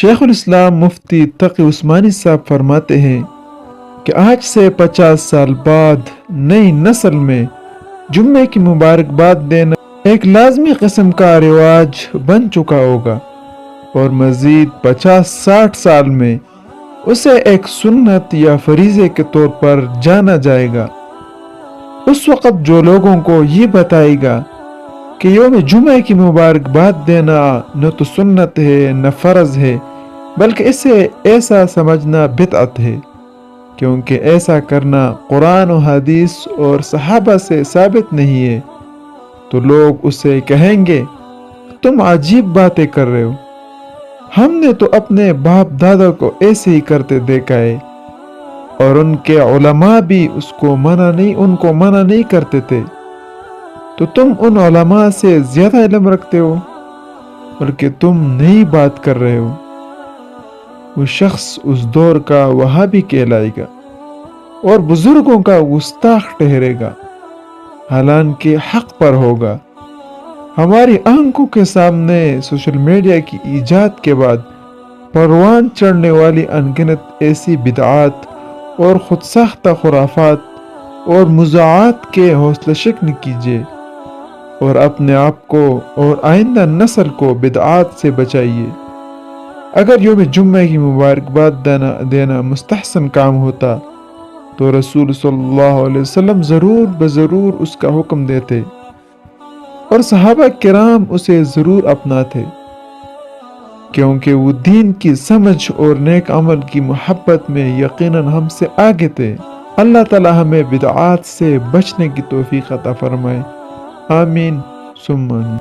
شیخ الاسلام مفتی تقی عثمانی صاحب فرماتے ہیں کہ آج سے 50 سال بعد نئی نسل میں جمعے کی مبارکباد دینا ایک لازمی قسم کا رواج بن چکا ہوگا، اور مزید 50-60 سال میں اسے ایک سنت یا فریضے کے طور پر جانا جائے گا۔ اس وقت جو لوگوں کو یہ بتائے گا کہ یوم جمعہ کی مبارکباد دینا نہ تو سنت ہے نہ فرض ہے، بلکہ اسے ایسا سمجھنا بدعت ہے، کیونکہ ایسا کرنا قرآن و حدیث اور صحابہ سے ثابت نہیں ہے، تو لوگ اسے کہیں گے تم عجیب باتیں کر رہے ہو، ہم نے تو اپنے باپ دادا کو ایسے ہی کرتے دیکھا ہے، اور ان کے علماء بھی ان کو منع نہیں کرتے تھے، تو تم ان علماء سے زیادہ علم رکھتے ہو، بلکہ تم نئی بات کر رہے ہو۔ وہ شخص اس دور کا وہابی کہلائے گا اور بزرگوں کا گستاخ ٹھہرے گا، حالانکہ حق پر ہوگا۔ ہماری آنکھوں کے سامنے سوشل میڈیا کی ایجاد کے بعد پروان چڑھنے والی انگنت ایسی بدعات اور خود ساختہ خرافات اور مضاعات کے حوصلہ شکنی کیجیے، اور اپنے آپ کو اور آئندہ نسل کو بدعات سے بچائیے۔ اگر یوم جمعہ کی مبارکباد دینا مستحسن کام ہوتا تو رسول صلی اللہ علیہ وسلم ضرور اس کا حکم دیتے، اور صحابہ کرام اسے ضرور اپناتے، کیونکہ وہ دین کی سمجھ اور نیک عمل کی محبت میں یقیناً ہم سے آگے تھے۔ اللہ تعالی ہمیں بدعات سے بچنے کی توفیق عطا فرمائے، آمین ثم آمین۔